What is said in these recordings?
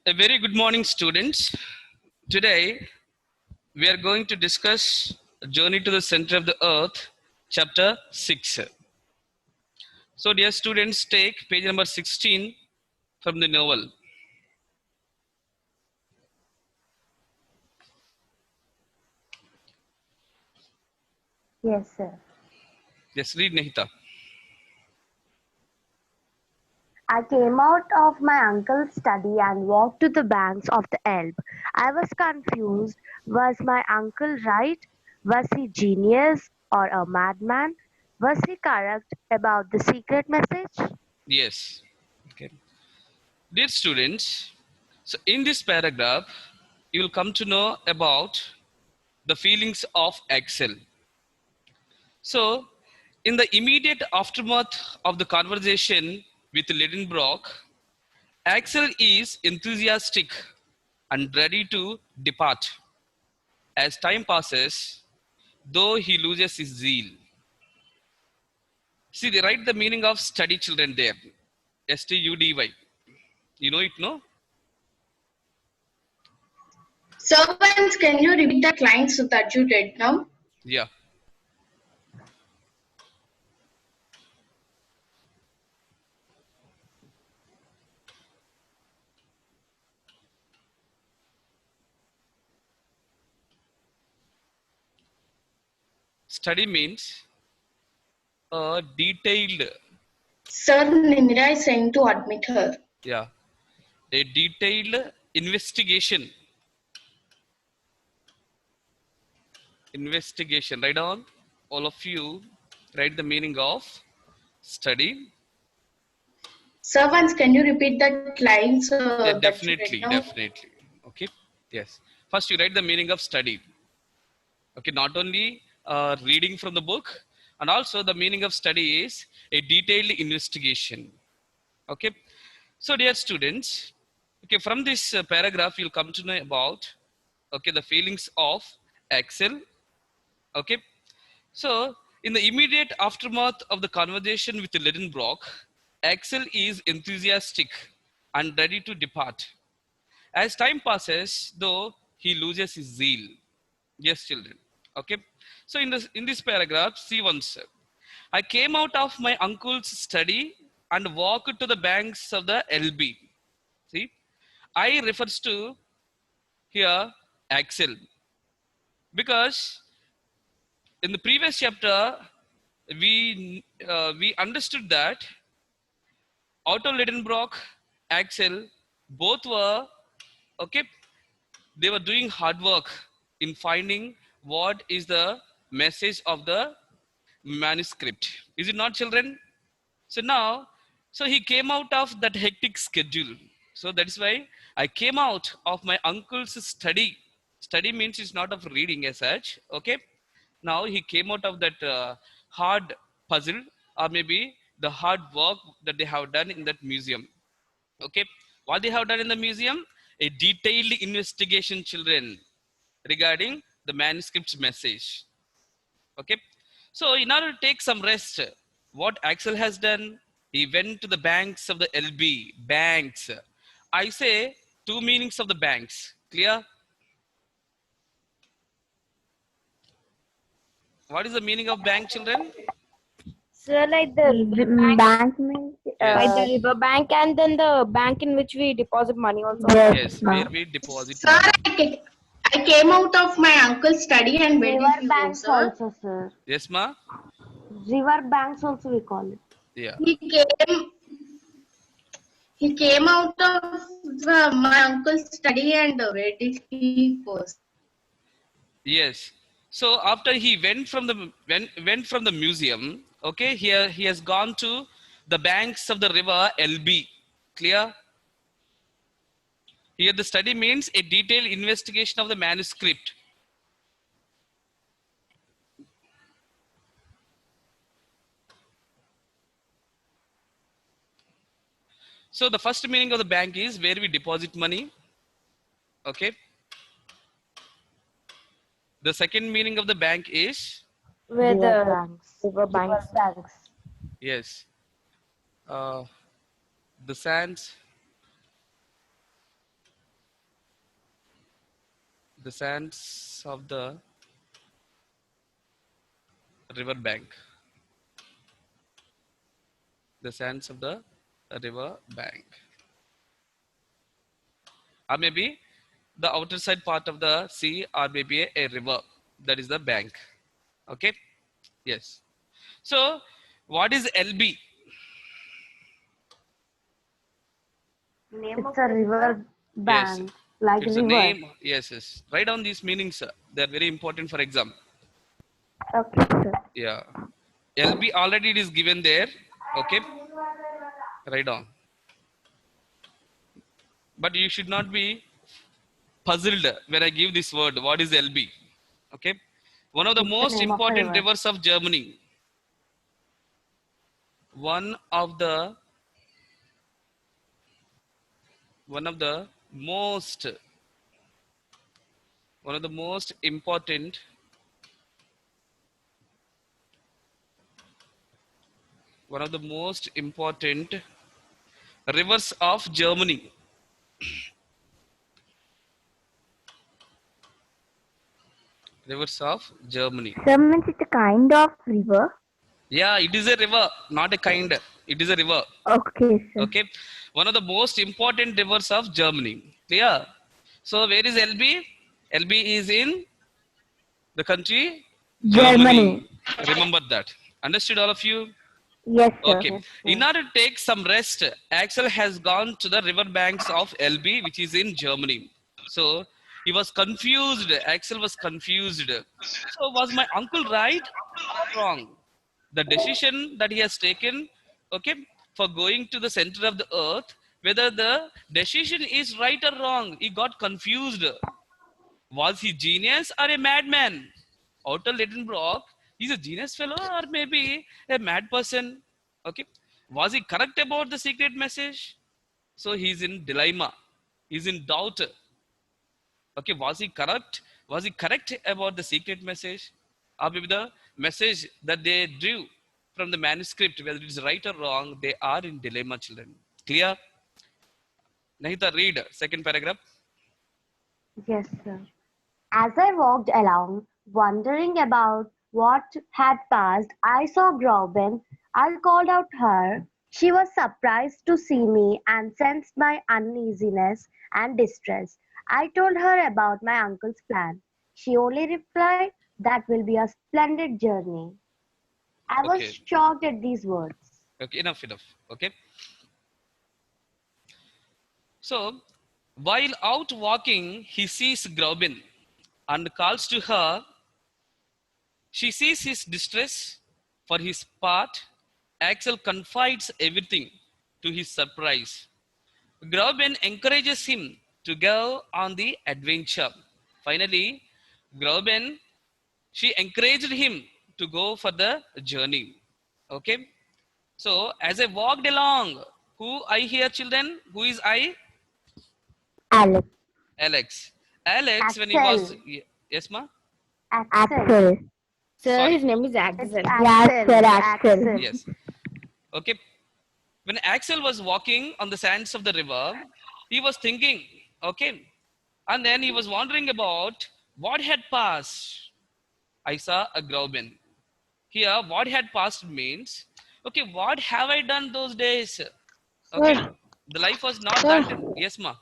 A very good morning, students. Today, we are going to discuss A Journey to the Center of the Earth, Chapter 6. So, dear students, take page number 16 from the novel. Yes, sir. Just read, Nehita. I came out of my uncle's study and walked to the banks of the Elbe. I was confused. Was my uncle right? Was he genius or a madman? Was he correct about the secret message? Yes. Okay. Dear students, so in this paragraph, you will come to know about the feelings of Axel. So, in the immediate aftermath of the conversation with Lidenbrock, Axel is enthusiastic and ready to depart. As time passes, though he loses his zeal. See, they write the meaning of study children there. STUDY. You know it, no? Servants, can you repeat the lines that you read now? Yeah. Study means a detailed, Sir, Nimira is saying to admit her. yeah, a detailed investigation. Investigation. Write down. All of you write the meaning of study. Servants, can you repeat that lines Yeah, that you read definitely, now? definitely. Okay. Yes. First, you write the meaning of study. Okay, not only reading from the book, and also the meaning of study is a detailed investigation. Okay, so dear students, okay, from this paragraph you'll come to know about, okay, the feelings of Axel. Okay, so in the immediate aftermath of the conversation with Lidenbrock, Axel is enthusiastic and ready to depart. As time passes, though, he loses his zeal. Yes, children. Okay. So in this paragraph, see once. I came out of my uncle's study and walked to the banks of the LB. See, I refers to here Axel, because in the previous chapter we understood that Otto Lidenbrock, Axel, both were okay. They were doing hard work in finding what is the message of the manuscript. Is it not, children? So now, so he came out of that hectic schedule. So that is why I came out of my uncle's study. Study means it's not of reading as such. Okay. Now he came out of that hard puzzle, or maybe the hard work that they have done in that museum. Okay. What they have done in the museum? A detailed investigation, children, regarding the manuscript's message. Okay. So in order to take some rest, what Axel has done, he went to the banks of the LB. Banks. I say two meanings of the banks. Clear? What is the meaning of bank, children? So like the Bank means like Yes. the river bank, and then the bank in which we deposit money also. yes, Yes, where we deposit Sir, money. I came out of my uncle's study and where did river you go, banks sir? also, sir. Yes, ma? River banks also we call it. Yeah. He came out of my uncle's study and where did he go? Yes. So after he went from the museum, okay, here he has gone to the banks of the river LB. Clear? Here the study means a detailed investigation of the manuscript. So the first meaning of the bank is where we deposit money. Okay. The second meaning of the bank is, Where River the banks. river River banks. banks. yes. Uh, The sands. The sands of the river bank. The sands of the river bank. Or maybe the outer side part of the sea, or maybe a river. That is the bank. Okay. Yes. So, what is LB? It's a river Yes. bank, like It's a river. name. Yes, yes. Write down these meanings. They are very important for exam. Okay, sir. Yeah. LB already it is given there. Okay. Write down. But you should not be puzzled when I give this word. What is LB? Okay. One of the It's the most name of a important river. rivers of Germany. One of the one of the most one of the most important one of the most important rivers of Germany. Rivers of Germany. Sir, means it's a kind of river. Yeah, it is a river, not a kind. It is a river. Okay, sir. Okay. One of the most important rivers of Germany. Clear? So where is LB? LB is in the country Germany. Remember that. Understood all of you? Yes, sir. Okay. Yes, In sir. order to take some rest, Axel has gone to the river banks of LB, which is in Germany. So he was confused. Axel was confused. So was my uncle right or wrong? The decision that he has taken, okay, for going to the center of the earth, whether the decision is right or wrong, he got confused. Was he genius or a madman? Otto Lidenbrock, he's a genius fellow or maybe a mad person. Okay. Was he correct about the secret message? So he's in dilemma. He's in doubt. Okay. Was he correct? Was he correct about the secret message? Or maybe the message that they drew from the manuscript, whether it's right or wrong, they are in dilemma, children. Clear? Nahita, read second paragraph. Yes, sir. As I walked along, wondering about what had passed, I saw Grauben. I called out her. She was surprised to see me and sensed my uneasiness and distress. I told her about my uncle's plan. She only replied, "That will be a splendid journey." I was Okay. shocked at these words. Okay. Enough. Okay. So, while out walking, he sees Graubin and calls to her. She sees his distress. For his part, Axel confides everything to his surprise. Graubin encourages him to go on the adventure. Finally, Graubin, she encouraged him to go for the journey. Okay. So, as I walked along, who I hear, children? Who is I? Alex. Alex. Alex, when he was. Axel. Yes, ma? Axel. Axel. Sir, Sorry. his name is It's Axel. Yes, sir, Axel. Axel. Yes. Okay. When Axel was walking on the sands of the river, he was thinking, okay. And then he was wondering about what had passed. I saw a Grauben. Here, what had passed means, okay, what have I done those days? Okay. Sir, The life was not Sir. that. Yes, ma.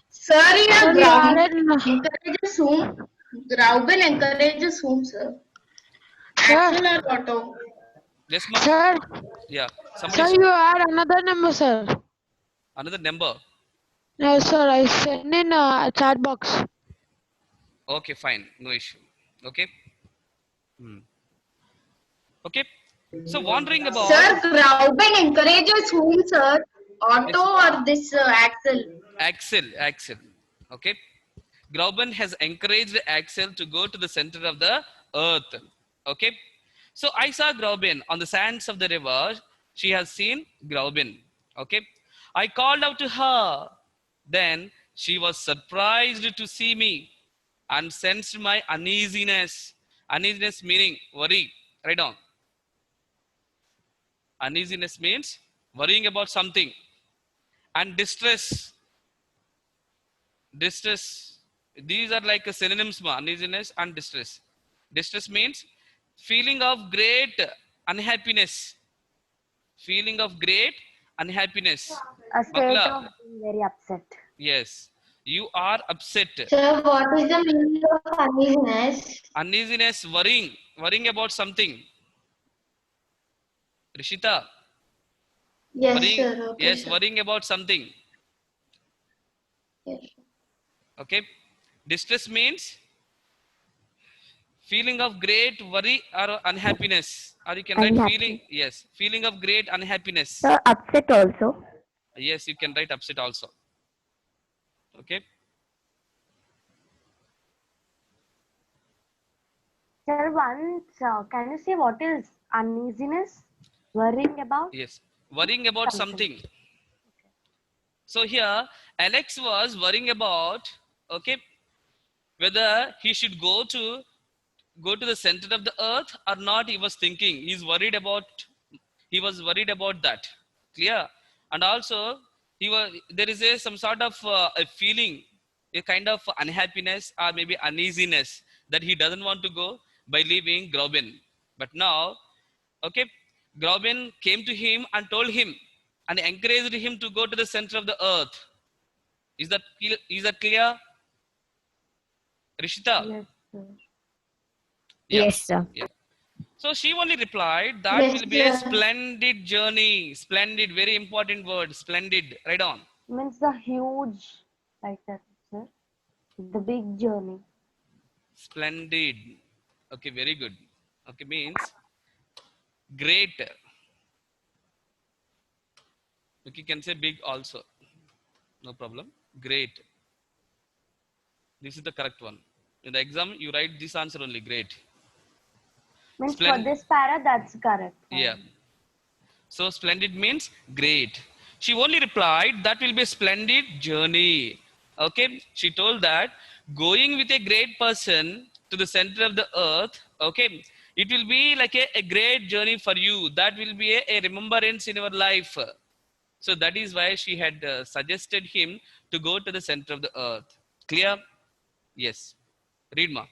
Sir, sir, you added, encourages whom? Grauben encourages whom, sir? Axel or Otto? Yes, ma. sir, Yeah. Somebody. sir, you add another number, sir. Another number. No, sir, I send in a chat box. Okay, fine. No issue. Okay. Hmm. Okay. So wondering about. Sir, Grauben encourages whom, sir? Otto or this Axel? Axel. Okay. Grauben has encouraged Axel to go to the center of the earth. Okay. So I saw Grauben on the sands of the river. She has seen Grauben. Okay. I called out to her. Then she was surprised to see me and sensed my uneasiness. Uneasiness meaning worry. Write down. Uneasiness means worrying about something. and distress. Distress. These are like a synonyms, uneasiness and distress. Distress means feeling of great unhappiness. Feeling of great unhappiness. A state Makla, of being very upset. yes. You are upset. Sir, what is the meaning of uneasiness? Uneasiness, worrying. Worrying about something. Rishita, Yes, worrying. sir. Okay, Yes, sir. worrying about something. Yes. Okay. Distress means feeling of great worry or unhappiness. Or you can write feeling. Unhappy. Yes. Feeling of great unhappiness. So upset also. Yes, you can write upset also. Okay. Sir, once, can you say what is uneasiness? Worrying about Yes. Worrying about something. something. So here, Alex was worrying about, okay, whether he should go to the center of the earth or not. He was thinking. He was worried about that. Clear. And also there is some sort of a feeling, a kind of unhappiness or maybe uneasiness that he doesn't want to go by leaving Groben. But now, okay, Groben came to him and told him and encouraged him to go to the center of the earth. Is that clear, Rishita? Yes, sir. Yeah. Yes, sir. Yeah. So she only replied, that Yes, will be a sir. splendid journey. Splendid, very important word. Splendid. Right on. Means the huge, like that, sir. The big journey. Splendid. Okay, very good. Okay, means great. Okay, you can say big also. No problem. Great. This is the correct one. In the exam, you write this answer only. Great. Means for Splendid. this para, that's correct. Yeah. So splendid means great. She only replied, that will be a splendid journey. Okay. She told that going with a great person to the center of the earth, okay, it will be like a great journey for you. That will be a remembrance in your life. So that is why she had suggested him to go to the center of the earth. Clear? Yes. Read ma.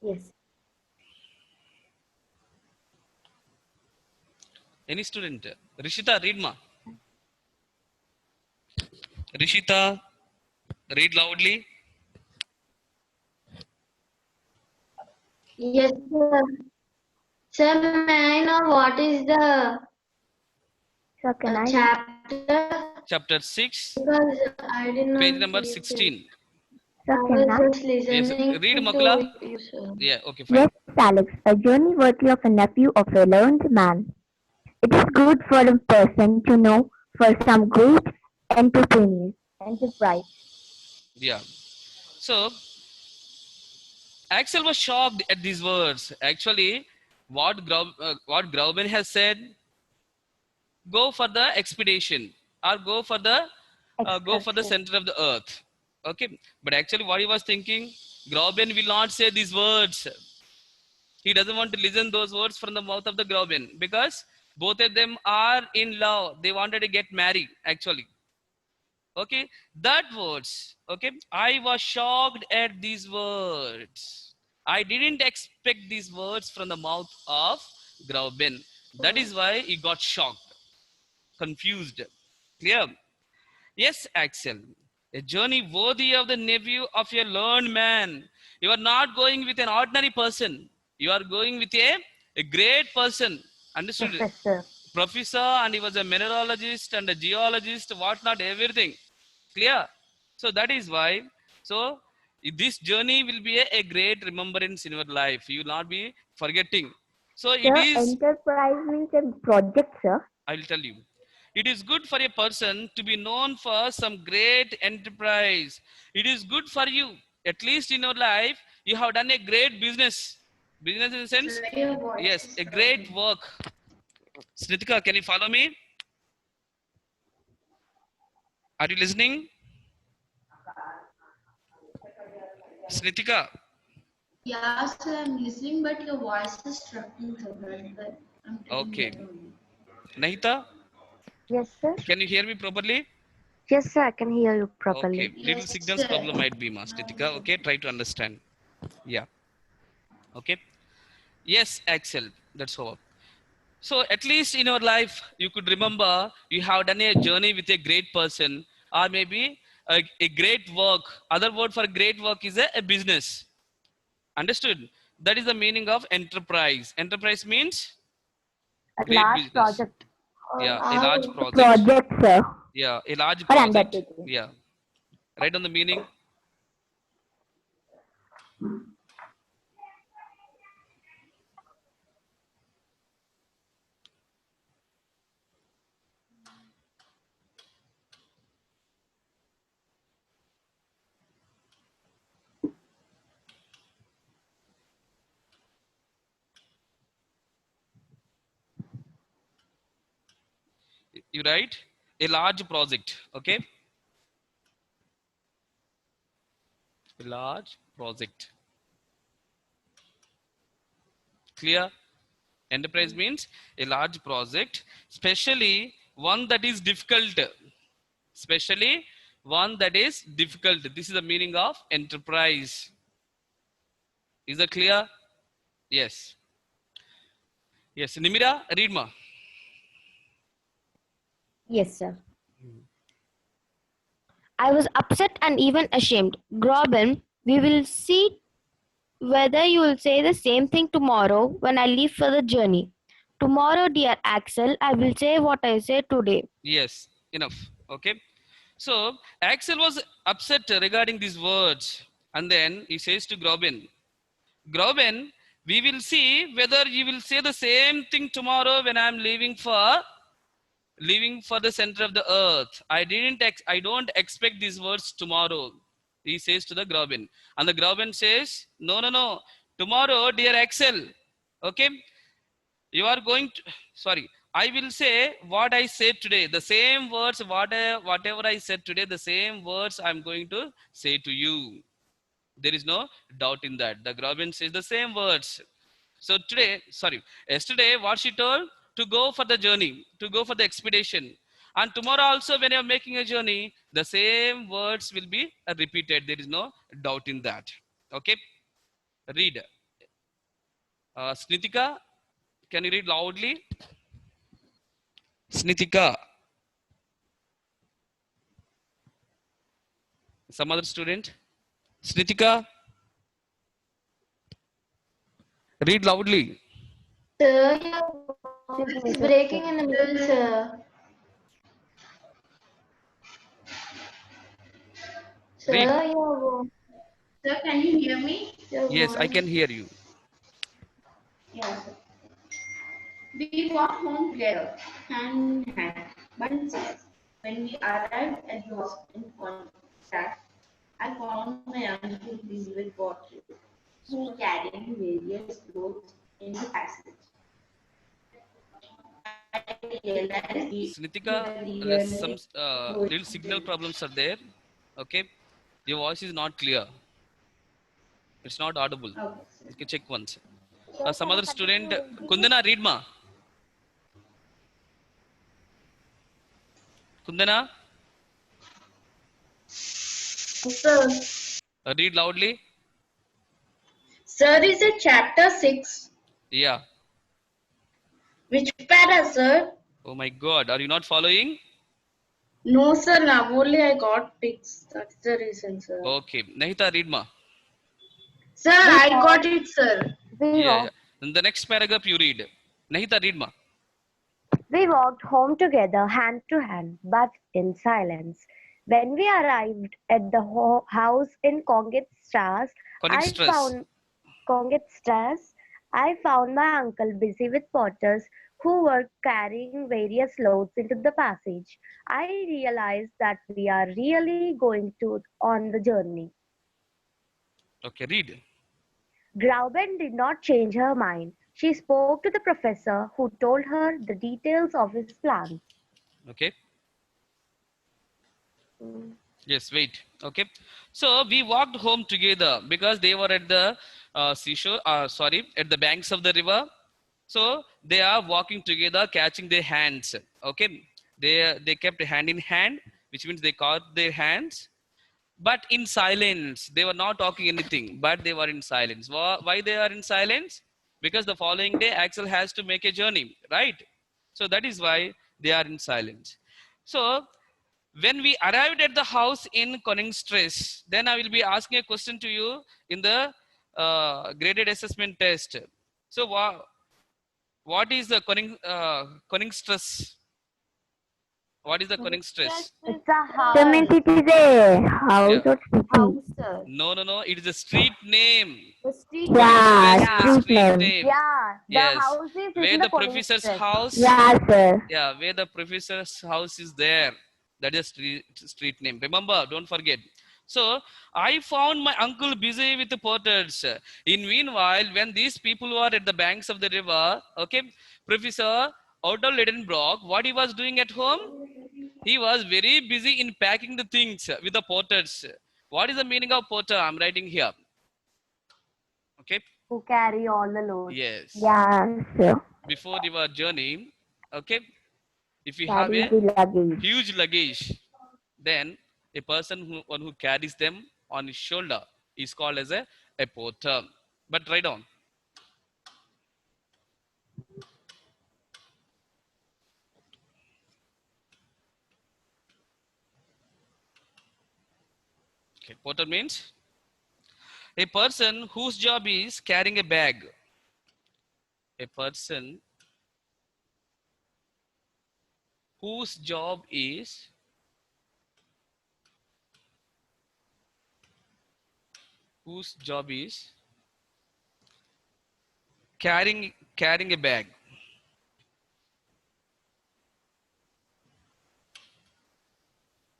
Yes. Any student? Rishita, read ma. Rishita, read loudly. Yes, sir. Sir, may I know what is the So can I? chapter? Chapter 6, Because I did not page number get it. 16. So I can I? was just Yes, listening read to Makla. you, sir. Yeah, okay, fine. Yes, Alex, a journey worthy of a nephew of a learned man. It is good for a person to know for some great enterprise. Yeah. So Axel was shocked at these words. Actually, what Grauben has said, go for the expedition or go for the Excursion. center of the earth. Okay, but actually, what he was thinking, Grauben will not say these words. He doesn't want to listen those words from the mouth of the Grauben because both of them are in love. They wanted to get married. Actually, okay, that words. Okay, I was shocked at these words. I didn't expect these words from the mouth of Grauben. That is why he got shocked, confused. Clear? Yes, Axel. A journey worthy of the nephew of a learned man. You are not going with an ordinary person. You are going with a great person. Understood? Professor. Professor, and he was a mineralogist and a geologist, whatnot, everything. Clear? So that is why. So this journey will be a great remembrance in your life. You will not be forgetting. So it Sir, is, enterprise means a project, sir. I will tell you. It is good for a person to be known for some great enterprise. It is good for you. At least in your life, you have done a great business. Business in the sense, Sir, your voice yes, is a great cracking. work. Sritika, can you follow me? Are you listening? Sritika, Yeah, sir, I'm listening, but your voice is tracking, sir. That's why I'm telling okay. that only. Nahita, Yes, sir. can you hear me properly? Yes, sir, I can hear you Okay, properly. little Yes, signals sir. problem might be, Master Nitika. Okay, try to understand. Yeah. Okay. Yes, Axel. That's all. So at least in your life, you could remember you have done a journey with a great person, or maybe a great work. Other word for great work is a business. Understood? That is the meaning of enterprise. Enterprise means A great large business. project. Yeah, a large project. Project, sir, Yeah, a large or project. undertaking. Yeah, right on the meaning. You write a large project. Okay, a large project. Clear? Enterprise means a large project, especially one that is difficult. Especially one that is difficult. This is the meaning of enterprise. Is that clear? Yes. Yes. Nimira, read ma. Yes, sir. I was upset and even ashamed. Groben, we will see whether you will say the same thing tomorrow when I leave for the journey. Tomorrow, dear Axel, I will say what I say today. Yes. Enough. Okay. So Axel was upset regarding these words. And then he says to Groben, Groben, we will see whether you will say the same thing tomorrow when I'm leaving for the center of the earth. I don't expect these words tomorrow. He says to the Groben. And the Groben says, no, no, no. Tomorrow, dear Axel, okay, you are going to, sorry, I will say what I said today. The same words, whatever I said today, the same words I'm going to say to you. There is no doubt in that. The Groben says the same words. So today, sorry, yesterday, what she told to go for the journey, to go for the expedition. And tomorrow also, when you're making a journey, the same words will be repeated. There is no doubt in that. Okay, read. Snitika, can you read loudly? Snitika, some other student? Snitika, read loudly. Sir, your voice is breaking in the middle, sir. Read. Sir, your voice. Sir, can you hear me? Your Yes, I can voice. hear you. Yeah, sir. We walked home together, hand in hand. But when we arrived at the hospital contract, I found my uncle busy with bottles, who were carrying various clothes in the passage. I realized he Snitika, was some really going little signal to problems are there. Okay, your voice is not clear. It's not audible. Okay, You can check once. Sir, Some can I other student, continue reading? Kundana, read ma. Kundana, sir. read loudly. Sir, is it chapter 6? Yeah. Which para, sir? Oh my God, are you not following? No, sir. Now only I got pics. That's the reason, sir. Okay, Nahita, read ma. Sir, I got it, sir. We Yeah, yeah. walked, Then the next paragraph you read. Nahita, read ma. we walked home together, hand to hand, but in silence. When we arrived at the house in Kongetstras, Connect I stress. found Kongetstras, I found my uncle busy with porters who were carrying various loads into the passage. I realized that we are really going to on the journey. Okay, read. Grauben did not change her mind. She spoke to the professor, who told her the details of his plans. Okay. Mm. Yes, wait. Okay. So we walked home together because they were at the seashore, sorry, at the banks of the river. So they are walking together, catching their hands. Okay. They kept hand in hand which means they caught their hands, but in silence. They were not talking anything, but they were in silence. Why they are in silence? Because the following day Axel has to make a journey, right? So that is why they are in silence. So when we arrived at the house in Koningstress, then I will be asking a question to you in the graded assessment test. So what is the Koningstress? What is the Koningstress? It's a That means house. it is a house Yeah. or city. House, sir. No. It is a street name. The street. Yeah, Koningstress is a street street name. name. Yeah, the Yes. house is Where in the the professor's Koningstress. house. Yeah, sir. Yeah, where the professor's house is there. That is street name. Remember, don't forget. So I found my uncle busy with the porters. In meanwhile, when these people were at the banks of the river, okay, Professor Otto Lidenbrock, what he was doing at home? He was very busy in packing the things with the porters. What is the meaning of porter? I'm writing here. Okay. Who carry all the loads. Yes. Yeah, sir. Before your journey, okay, if you have Carry a the luggage. huge luggage, then a person who carries them on his shoulder is called as a porter. But write down. Okay, porter means a person whose job is carrying a bag. A person whose job is carrying a bag.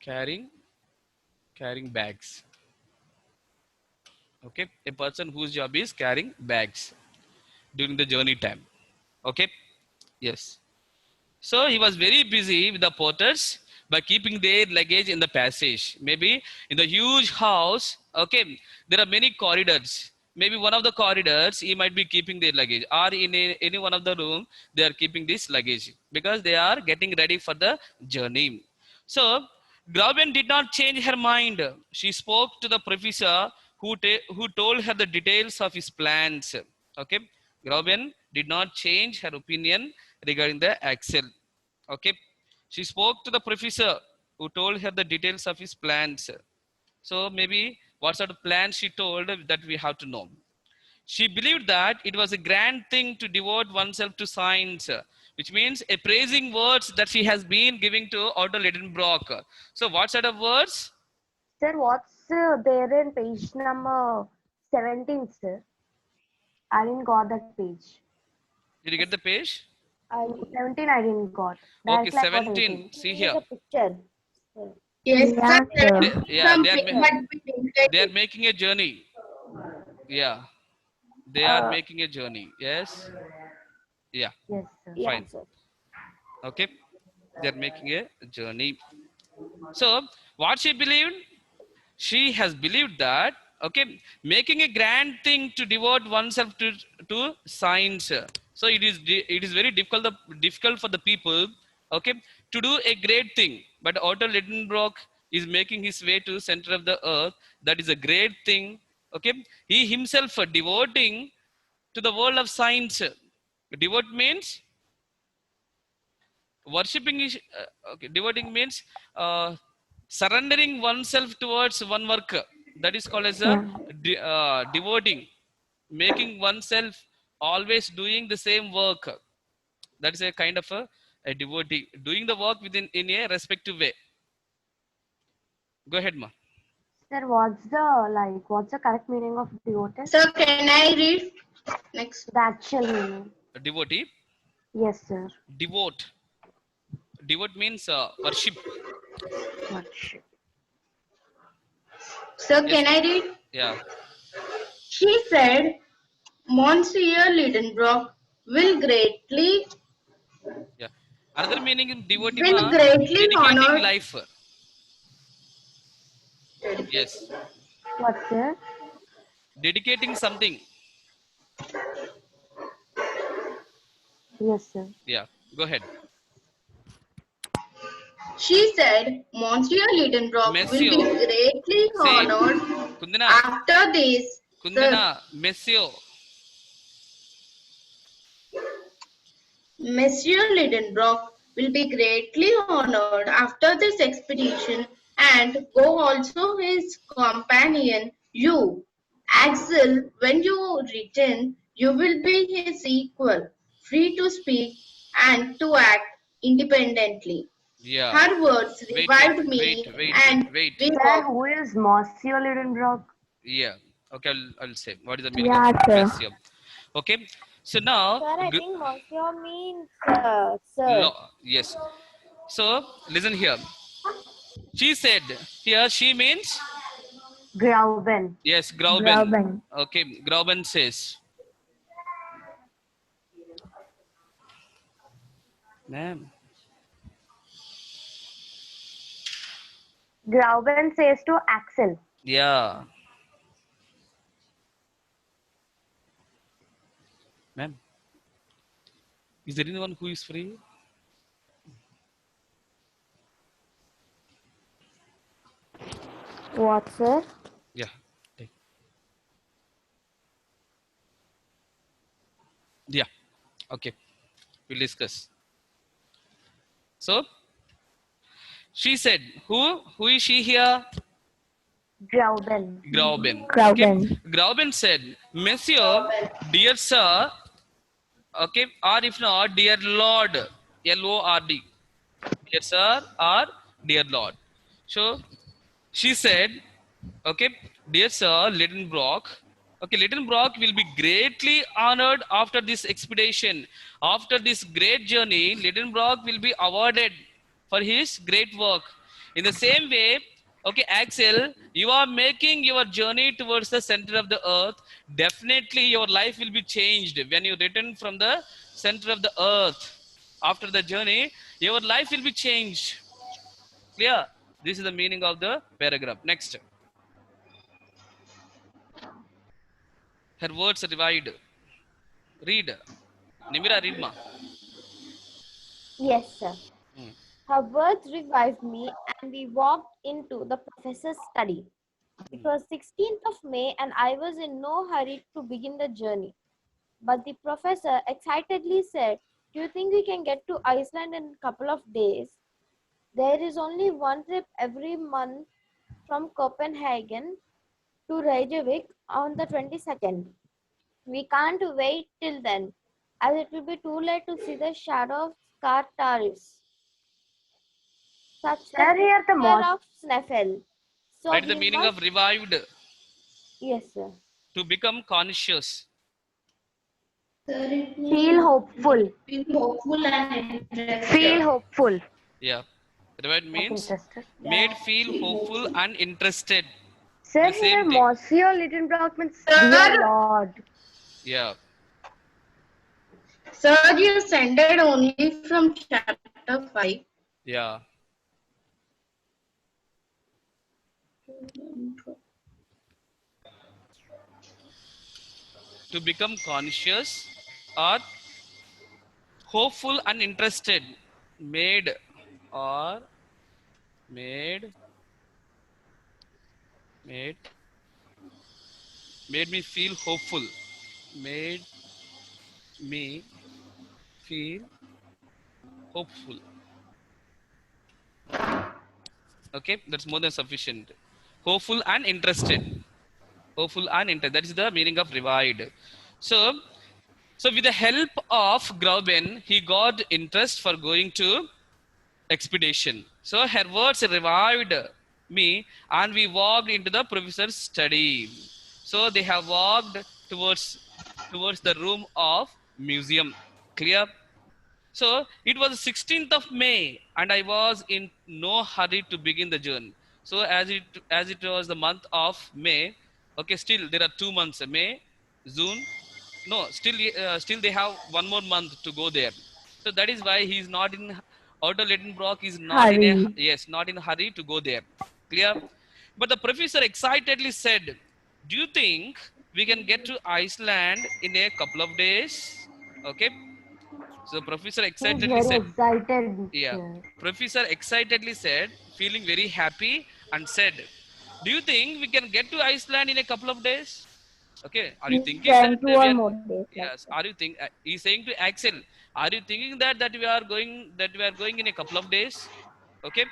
Carrying bags. Okay, a person whose job is carrying bags during the journey time. Okay, yes. So he was very busy with the porters by keeping their luggage in the passage. Maybe in the huge house, okay, there are many corridors. Maybe one of the corridors, he might be keeping their luggage, or in any one of the room, they are keeping this luggage because they are getting ready for the journey. So Grauben did not change her mind. She spoke to the professor who told her the details of his plans. Okay, Grauben did not change her opinion regarding the Axel. Okay, she spoke to the professor who told her the details of his plans. So maybe what sort of plans she told that we have to know. She believed that it was a grand thing to devote oneself to science, which means a praising words that she has been giving to Otto Lidenbrock. So what sort of words? Sir, what's there in page number 17, sir? I didn't got that page. Did you get the page? 17 I didn't got. Okay, Directly I got 17. 18. See here. The picture. Yes, Yeah, sir. sir. Yeah, Some they are, they are but making a journey. Yeah, they are making a journey. Yes. Yeah. Yes, sir. Yeah, Fine. sir. Okay, they're making a journey. So what she believed, she has believed that, okay, making a grand thing to devote oneself to science. So it is very difficult for the people, okay, to do a great thing. But Otto Lidenbrock is making his way to center of the earth. That is a great thing. Okay, he himself devoting to the world of science. Devote means worshipping is okay. Devoting means surrendering oneself towards one work. That is called as a devoting, making oneself always doing the same work. That is a kind of a devotee, doing the work within in a respective way. Go ahead, ma. Sir, what's the correct meaning of devoted? sir, can I read next? The actual meaning. A devotee, Yes, sir. devote. Devote means worship. Worship. Sir, Yes. can I read? Yeah. She said, Monsieur Lidenbrock will greatly Yeah. Another meaning in devotee, will ma, greatly dedicating honor. life. Yes. What's sir? Dedicating something. Yes, sir. Yeah. Go ahead. She said, Monsieur Lidenbrock will be Monsieur. greatly See, honored Kundana, after this. Sir, Kundana, Monsieur. Monsieur Lidenbrock will be greatly honored after this expedition and go also his companion, you. Axel, when you return, you will be his equal, free to speak and to act independently. Yeah. Her words Wait, wait, revived wait, me wait, wait, and wait. we Sir, walked. who is Monsieur Lidenbrock? Yeah. Okay, I'll say. What is the meaning of Yeah, sir. Monsieur? Okay. So now, Sir, I think monsieur means sir. no, yes. So listen here. She said, here she means, Grauben. yes, Grauben. Grauben. Okay, Grauben says, ma'am. Grauben says to Axel. Yeah, ma'am. Is there anyone who is free? What, sir? Yeah. Take. Yeah. Okay. We'll discuss. So she said, who is she here? Grauben. Grauben. Okay. Grauben. Grauben said, Monsieur, dear sir, okay, or if not, dear Lord, Lord, dear sir or dear Lord. So she said, okay, dear sir, Lidenbrock, okay, Lidenbrock will be greatly honored after this expedition. After this great journey, Lidenbrock will be awarded for his great work. In the same way, okay, Axel, you are making your journey towards the center of the earth. Definitely, your life will be changed when you return from the center of the earth. After the journey, your life will be changed. Clear? This is the meaning of the paragraph. Next. Her words revived. Read. Nimira, read ma. Yes, sir. Hmm. Her words revived me, and we walked into the professor's study. It was 16th of May, and I was in no hurry to begin the journey. But the professor excitedly said, "Do you think we can get to Iceland in a couple of days? There is only one trip every month from Copenhagen to Reykjavik on the 22nd. We can't wait till then, as it will be too late to see the shadow of Skartaris, such the Sir, here the picture most of Sneffel. So Write the we meaning of must..." revived. Yes, sir. To become conscious. Sir, it feel means hopeful. be hopeful and interested. Feel hopeful. Yeah. Revived Like means interested. made feel hopeful and interested. Sir, The here same thing. Monsieur Lidenbrock means Sir. dear Lord. Yeah. Sir, you ended only from chapter 5. Yeah. To become conscious or hopeful and interested. Made or made made made me feel hopeful. Made me feel hopeful. Okay, that's more than sufficient. Hopeful and interested. Hopeful and interested. That is the meaning of revived. So with the help of Grauben, he got interest for going to expedition. So her words revived me, and we walked into the professor's study. So they have walked towards the room of museum. Clear? So it was 16th of May, and I was in no hurry to begin the journey. So as it was the month of May, okay, still there are 2 months, May, June. No, still they have one more month to go there. So that is why he is not in Otto Lidenbrock is not in a Hurry. yes, not in a hurry to go there. Clear? But the professor excitedly said, "Do you think we can get to Iceland in a couple of days?" Okay. So Professor He's excitedly very said, excited, yeah, sir. Professor excitedly said, feeling very happy, and said, "Do you think we can get to Iceland in a couple of days?" Okay, are you He's thinking that saying 2 or we are? more days like Yes. that. Are you think? He's saying to Axel, "Are you thinking that we are going in a couple of days?" Okay.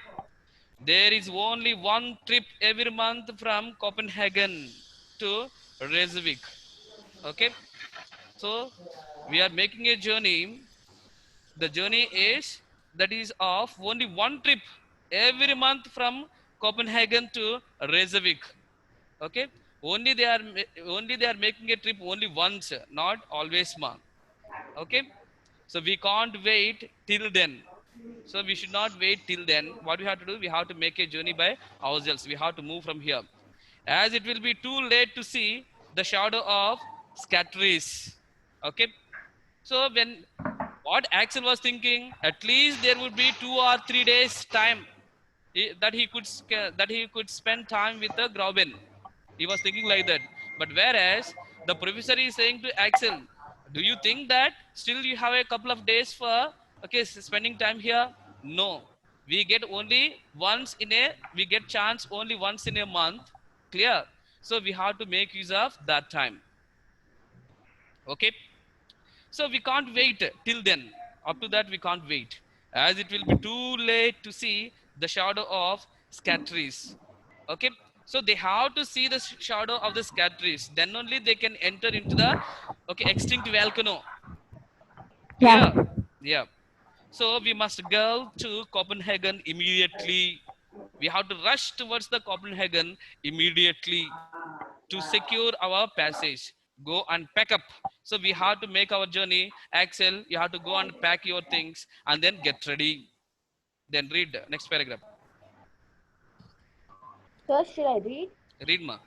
There is only one trip every month from Copenhagen to Reykjavik. Okay. So we are making a journey. The journey is that is of only one trip every month from Copenhagen to Reykjavik. Okay. Only they are making a trip only once, not always month. Okay. So we can't wait till then. So we should not wait till then. What we have to do, we have to make a journey by ourselves. We have to move from here. As it will be too late to see the shadow of Scattries. Okay. So when what Axel was thinking, at least there would be 2 or 3 days time that he could spend time with the Grauben. He was thinking like that. But whereas the professor is saying to Axel, do you think that still you have a couple of days for spending time here? No. We get chance only once in a month. Clear? So we have to make use of that time. Okay. So we can't wait till then. Up to that, we can't wait, as it will be too late to see the shadow of Scattries. Okay, so they have to see the shadow of the Scattries. Then only they can enter into the extinct volcano. Yeah. Clear? Yeah. So we must go to Copenhagen immediately. We have to rush towards the Copenhagen immediately to secure our passage. Go and pack up. So we have to make our journey. Axel, you have to go and pack your things and then get ready. Then read next paragraph. Sir, should I read? Read ma.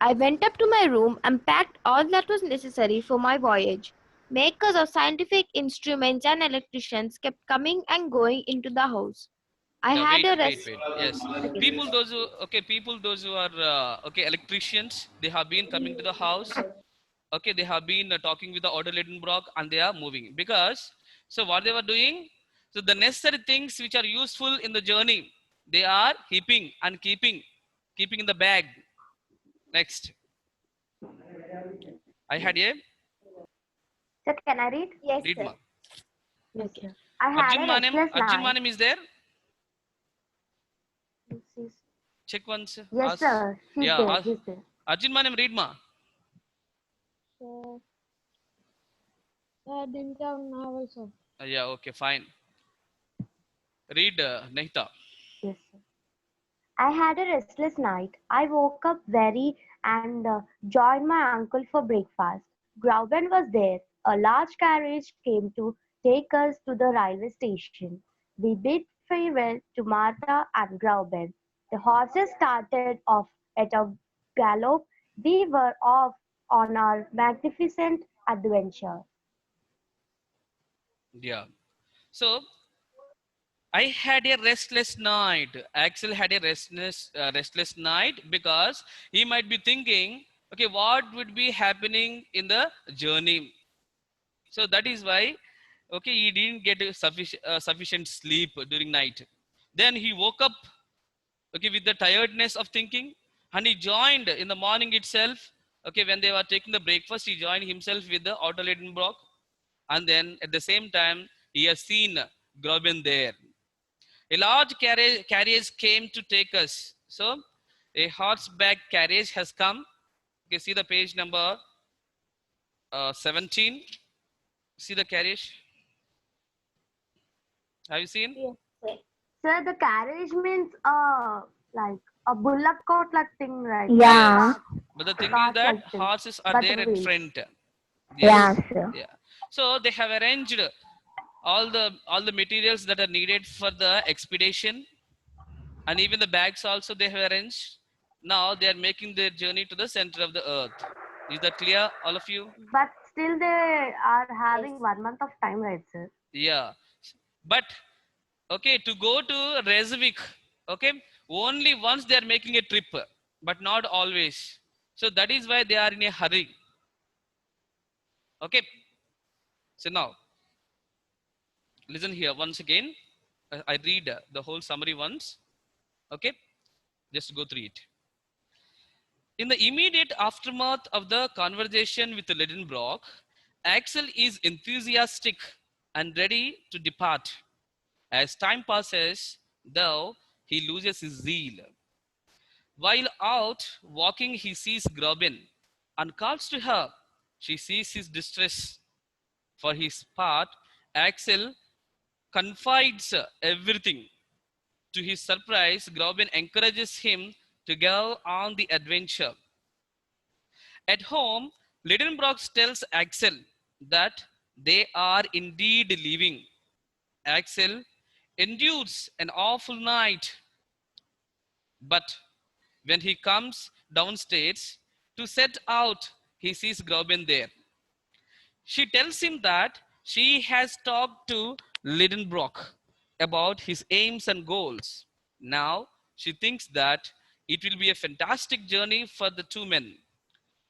I went up to my room and packed all that was necessary for my voyage. Makers of scientific instruments and electricians kept coming and going into the house. I Yeah, had wait, a wait, rest. wait. Yes, Okay. people those who are electricians, they have been coming to the house. Okay, they have been talking with the order Lidenbrock and they are moving because so what they were doing. So the necessary things which are useful in the journey, they are heaping and keeping in the bag. Next, I had a Sir, can I read? Yes, read sir. ma. Yes, Okay. sir. I had a restless Arjun night. Manem is there. Yes, yes. Check once. Yes, Ask. sir. He's Yeah, there. He's there. Arjun Manem, read ma. So, I didn't have novels. Sir. Yeah, okay, fine. Read Nehta. Yes, sir. I had a restless night. I woke up very and joined my uncle for breakfast. Grauben was there. A large carriage came to take us to the railway station. We bid farewell to Martha and Grauben. The horses started off at a gallop. We were off on our magnificent adventure. Yeah. So I had a restless night. Axel had a restless night because he might be thinking, okay, what would be happening in the journey? So that is why, okay, he didn't get a sufficient sleep during night. Then he woke up, okay, with the tiredness of thinking, and he joined in the morning itself. Okay, when they were taking the breakfast, he joined himself with the Otto Lidenbrock, and then at the same time, he has seen Groben there. A large carriage came to take us. So a horseback carriage has come. You can see the page number 17. See the carriage. Have you seen? Yes, sir. Sir, the carriage means like a bullock cart like thing, right? Yeah. Yes. But the thing is Cart that like thing, horses are but there at wheels. front. Yeah, Yes. sir. Yeah. So they have arranged all the materials that are needed for the expedition, and even the bags also they have arranged. Now they are making their journey to the center of the earth. Is that clear, all of you? But still, they are Yes. having 1 month of time, right, sir? Yeah. But okay, to go to Reykjavik, okay, only once they are making a trip, but not always. So that is why they are in a hurry. Okay. So now, listen here once again. I read the whole summary once. Okay, just go through it. In the immediate aftermath of the conversation with Lidenbrock, Axel is enthusiastic and ready to depart. As time passes, though, he loses his zeal. While out walking, he sees Grobin and calls to her. She sees his distress. For his part, Axel confides everything. To his surprise, Grobin encourages him to go on the adventure. At home, Lidenbrock tells Axel that they are indeed leaving. Axel endures an awful night, but when he comes downstairs to set out, he sees Grobin there. She tells him that she has talked to Lidenbrock about his aims and goals. Now she thinks that it will be a fantastic journey for the two men.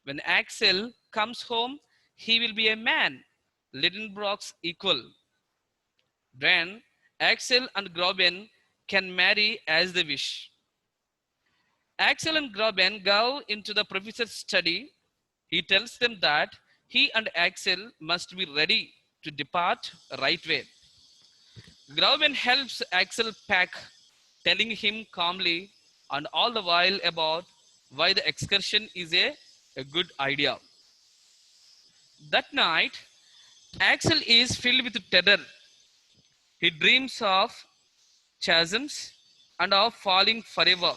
When Axel comes home, he will be a man, Lidenbrock's equal. Then Axel and Grobin can marry as they wish. Axel and Grobin go into the professor's study. He tells them that he and Axel must be ready to depart right away. Grobin helps Axel pack, telling him calmly and all the while about why the excursion is a good idea. That night, Axel is filled with terror. He dreams of chasms and of falling forever.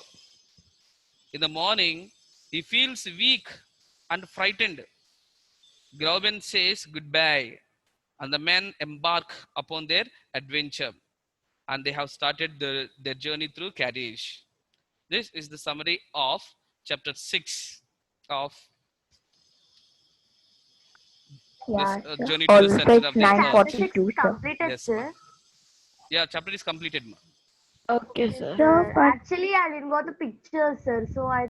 In the morning, he feels weak and frightened. Grauben says goodbye, and the men embark upon their adventure. And they have started their journey through Kadesh. This is the summary of chapter 6 of Yeah, this sir. journey to the Also, center it's of the earth. Chapter 6 9:42, sir. completed, Yes, sir. ma'am. Yeah, chapter is completed, ma'am. Okay, Yes, sir. sir. Actually, I didn't got the picture, sir. So I